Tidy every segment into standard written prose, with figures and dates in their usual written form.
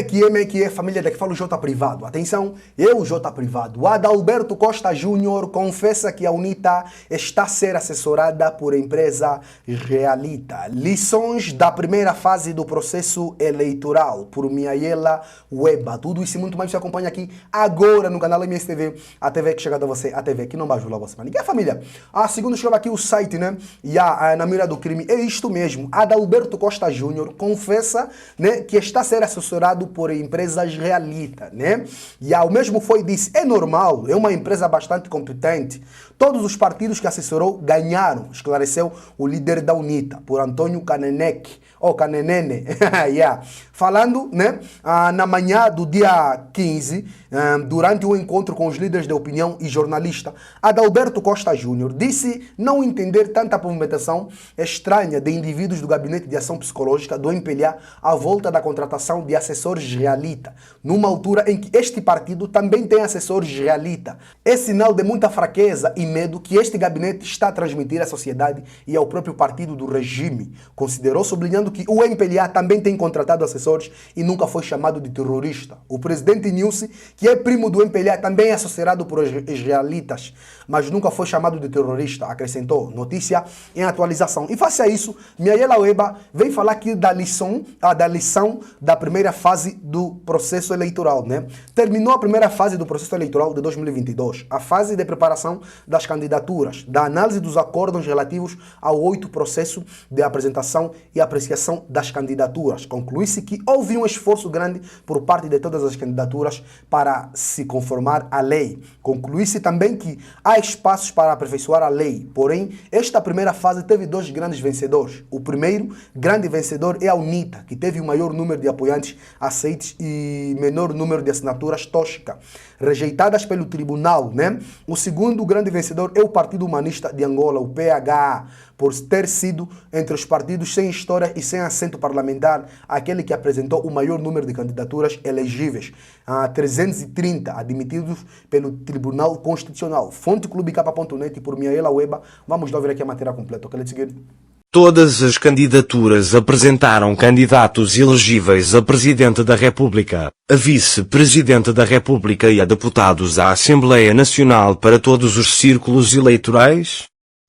Que é família daqui fala o J Privado. Atenção, eu J Privado. Adalberto Costa Júnior confessa que a UNITA está a ser assessorada por empresa israelita. Lições da primeira fase do processo eleitoral por Miaela Weba. Tudo isso e muito mais você acompanha aqui agora no canal MSTV. A TV que chega a você, a TV que não vai ajudar você. Mas ninguém é família. Segundo chegou aqui o site, né? E na mira do crime. É isto mesmo. Adalberto Costa Júnior confessa, né, que está a ser assessorado por empresas israelita, né? E o mesmo foi disse, é normal, é uma empresa bastante competente. Todos os partidos que assessorou ganharam, esclareceu o líder da UNITA, por Antônio Kanenek, ou Kanenene, yeah. Falando, né, na manhã do dia 15, durante o encontro com os líderes de opinião e jornalista, Adalberto Costa Júnior disse não entender tanta movimentação estranha de indivíduos do Gabinete de Ação Psicológica do MPLA à volta da contratação de assessores israelita, numa altura em que este partido também tem assessores israelita. É sinal de muita fraqueza e medo que este gabinete está a transmitir à sociedade e ao próprio partido do regime, considerou, sublinhando que o MPLA também tem contratado assessores e nunca foi chamado de terrorista. O presidente Nilce, que é primo do MPLA, também é assessorado por israelitas, mas nunca foi chamado de terrorista, acrescentou. Notícia em atualização. E face a isso, Miaela Weba vem falar aqui da lição da primeira fase do processo eleitoral, né? Terminou a primeira fase do processo eleitoral de 2022, a fase de preparação das candidaturas, da análise dos acordos relativos ao 8º processo de apresentação e apreciação das candidaturas. Conclui-se que houve um esforço grande por parte de todas as candidaturas para se conformar à lei. Conclui-se também que há espaços para aperfeiçoar a lei, porém, esta primeira fase teve dois grandes vencedores. O primeiro grande vencedor é a UNITA, que teve o maior número de apoiantes aceites e menor número de assinaturas tóxicas, rejeitadas pelo tribunal, né? O segundo grande vencedor é o Partido Humanista de Angola, o PHA, por ter sido entre os partidos sem história e sem assento parlamentar, aquele que apresentou o maior número de candidaturas elegíveis, 330, admitidos pelo Tribunal Constitucional. Fonte clubecapa.net por Miaela Weba. Vamos lá ver aqui a matéria completa. Ok, let's get it. Todas as candidaturas apresentaram candidatos elegíveis a Presidente da República, a Vice-Presidente da República e a deputados à Assembleia Nacional para todos os círculos eleitorais.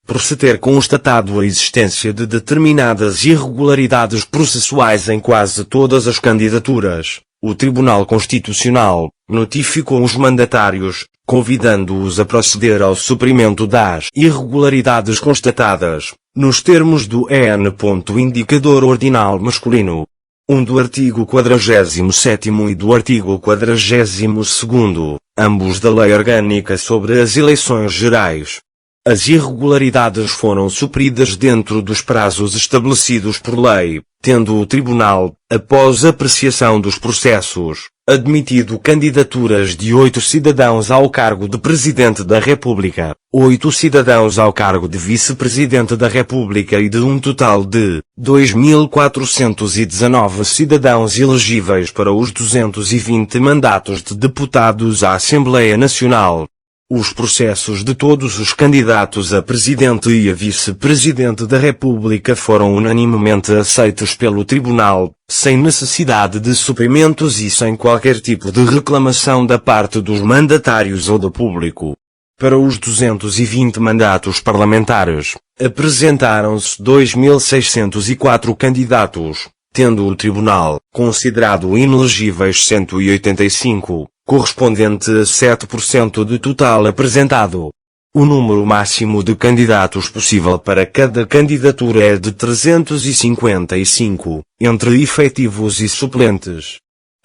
Por se ter constatado a existência de determinadas irregularidades processuais em quase todas as candidaturas, o Tribunal Constitucional notificou os mandatários, convidando-os a proceder ao suprimento das irregularidades constatadas, nos termos do EN. Indicador ordinal masculino 1 do artigo 47º e do artigo 42º, ambos da Lei Orgânica sobre as Eleições Gerais. As irregularidades foram supridas dentro dos prazos estabelecidos por lei, tendo o Tribunal, após apreciação dos processos, admitido candidaturas de 8 cidadãos ao cargo de Presidente da República, 8 cidadãos ao cargo de Vice-Presidente da República e de um total de 2.419 cidadãos elegíveis para os 220 mandatos de deputados à Assembleia Nacional. Os processos de todos os candidatos a Presidente e a Vice-Presidente da República foram unanimemente aceitos pelo Tribunal, sem necessidade de suprimentos e sem qualquer tipo de reclamação da parte dos mandatários ou do público. Para os 220 mandatos parlamentares, apresentaram-se 2.604 candidatos, tendo o Tribunal considerado inelegíveis 185. Correspondente a 7% do total apresentado. O número máximo de candidatos possível para cada candidatura é de 355, entre efetivos e suplentes.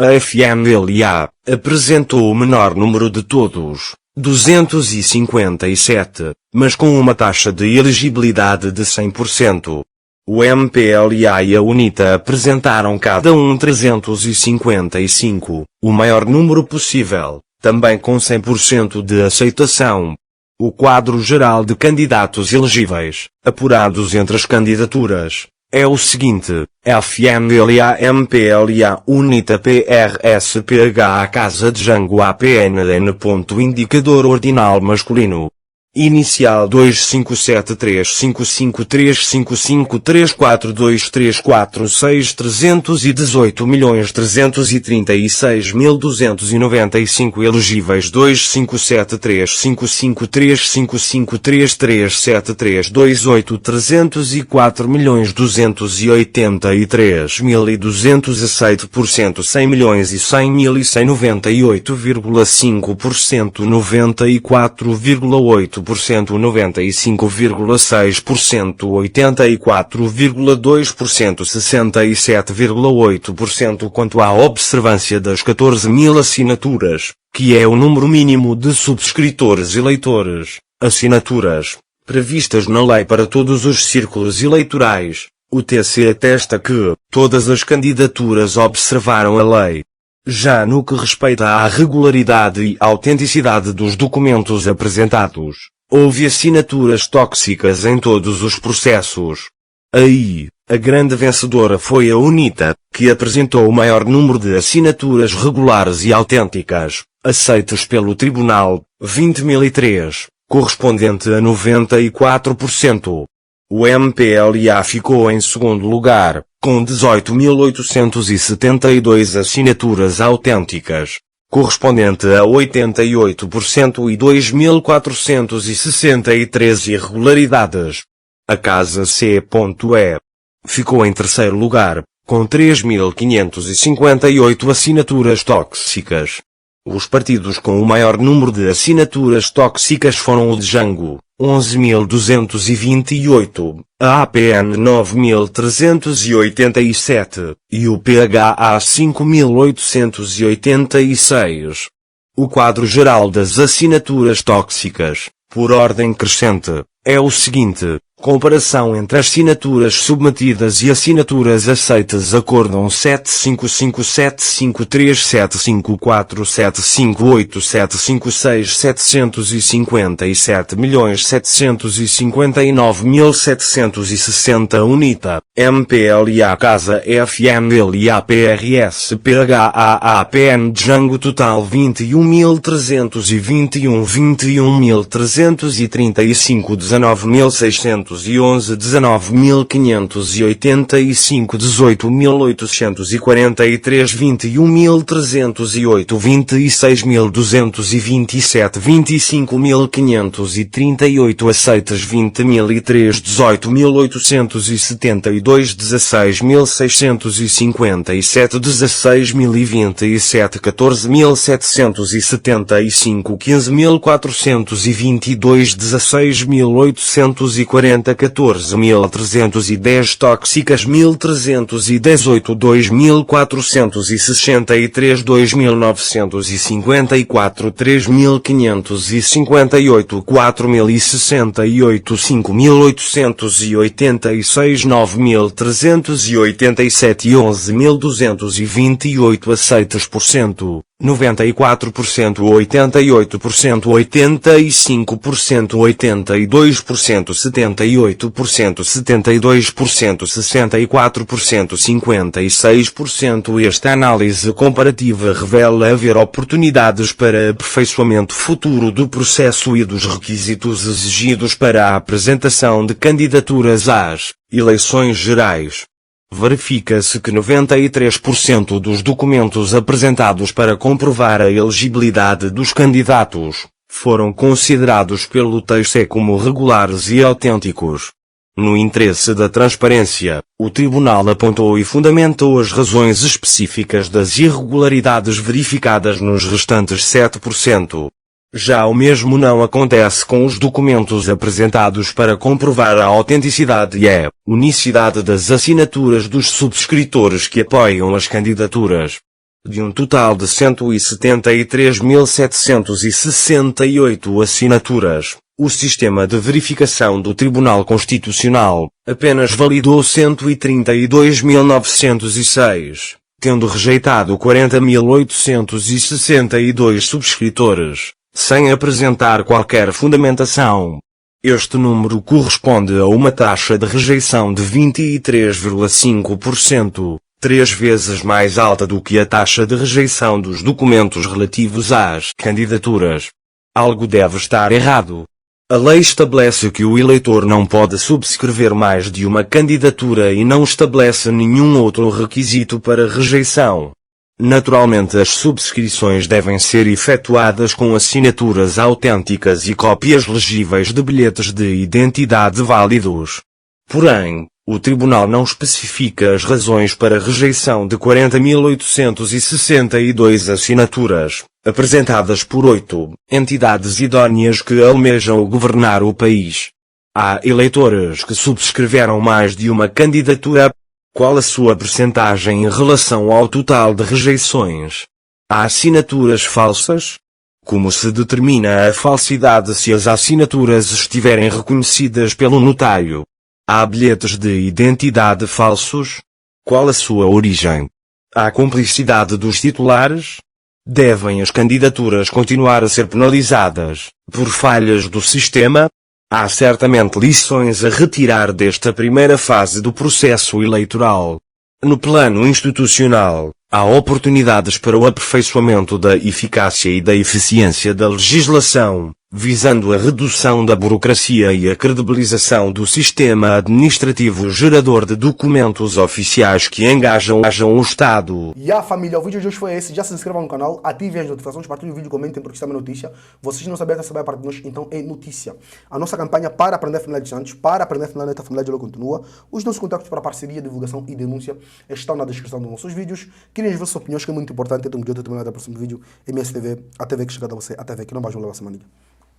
A FMLA apresentou o menor número de todos, 257, mas com uma taxa de elegibilidade de 100%. O MPLA e a UNITA apresentaram cada um 355, o maior número possível, também com 100% de aceitação. O quadro geral de candidatos elegíveis, apurados entre as candidaturas, é o seguinte: FMLA, MPLA, UNITA, PRS, PHA, Casa de Jango, APNN. Indicador ordinal masculino Inicial 257355354234318.336.295 elegíveis 25735535378.304.283.200 aceito por cento 100 milhões e 100.198,5% 94,8% 95,6%, 84,2%, 67,8% quanto à observância das 14.000 assinaturas, que é o número mínimo de subscritores eleitores, assinaturas, previstas na lei para todos os círculos eleitorais. O TC atesta que todas as candidaturas observaram a lei. Já no que respeita à regularidade e autenticidade dos documentos apresentados, houve assinaturas tóxicas em todos os processos. Aí, a grande vencedora foi a UNITA, que apresentou o maior número de assinaturas regulares e autênticas, aceitas pelo Tribunal, 20.003, correspondente a 94%. O MPLA ficou em segundo lugar, com 18.872 assinaturas autênticas, correspondente a 88% e 2.463 irregularidades. A Casa C.E. ficou em terceiro lugar, com 3.558 assinaturas tóxicas. Os partidos com o maior número de assinaturas tóxicas foram o Django, 11.228, a APN 9.387, e o PHA 5.886. O quadro geral das assinaturas tóxicas, por ordem crescente, é o seguinte: comparação entre assinaturas submetidas e assinaturas aceitas. Acordam 755.753.758.757.759.760 UNITA, MPLA Casa FMLA PRS PHA APN Django total 21.321 21.335 19.611 19.585 18.843 21.308 26.227 25.538 aceitas 20.003 18.872 16.657 16.027 14.775 15.422 16.840 14.310 tóxicas 1.318 2.463 2.954 3.558 4.068 5.886 9.387 11.228 aceitas por cento 94%, 88%, 85%, 82%, 78%, 72%, 64%, 56%. Esta análise comparativa revela haver oportunidades para aperfeiçoamento futuro do processo e dos requisitos exigidos para a apresentação de candidaturas às eleições gerais. Verifica-se que 93% dos documentos apresentados para comprovar a elegibilidade dos candidatos foram considerados pelo TSE como regulares e autênticos. No interesse da transparência, o Tribunal apontou e fundamentou as razões específicas das irregularidades verificadas nos restantes 7%. Já o mesmo não acontece com os documentos apresentados para comprovar a autenticidade e a unicidade das assinaturas dos subscritores que apoiam as candidaturas. De um total de 173.768 assinaturas, o sistema de verificação do Tribunal Constitucional apenas validou 132.906, tendo rejeitado 40.862 subscritores, sem apresentar qualquer fundamentação. Este número corresponde a uma taxa de rejeição de 23,5%, 3 vezes mais alta do que a taxa de rejeição dos documentos relativos às candidaturas. Algo deve estar errado. A lei estabelece que o eleitor não pode subscrever mais de uma candidatura e não estabelece nenhum outro requisito para rejeição. Naturalmente, as subscrições devem ser efetuadas com assinaturas autênticas e cópias legíveis de bilhetes de identidade válidos. Porém, o Tribunal não especifica as razões para a rejeição de 40.862 assinaturas, apresentadas por 8 entidades idóneas que almejam governar o país. Há eleitores que subscreveram mais de uma candidatura. Qual a sua percentagem em relação ao total de rejeições? Há assinaturas falsas? Como se determina a falsidade se as assinaturas estiverem reconhecidas pelo notário? Há bilhetes de identidade falsos? Qual a sua origem? Há cumplicidade dos titulares? Devem as candidaturas continuar a ser penalizadas por falhas do sistema? Há certamente lições a retirar desta primeira fase do processo eleitoral. No plano institucional, há oportunidades para o aperfeiçoamento da eficácia e da eficiência da legislação, visando a redução da burocracia e a credibilização do sistema administrativo gerador de documentos oficiais que engajam o Estado. E a família, o vídeo de hoje foi esse. Já se inscrevam no canal, ativem as notificações, partilhem o vídeo, comentem porque está uma notícia. Vocês não sabem saber a parte de nós, então é notícia. A nossa campanha para aprender a família de Santos, para aprender a família neta, a família de Lô continua. Os nossos contatos para parceria, divulgação e denúncia estão na descrição dos nossos vídeos. Querem as vossas opiniões, que é muito importante. Então, um dia eu terminar o próximo vídeo. MSTV, a TV que chega a você, a TV que não vai levar a semana.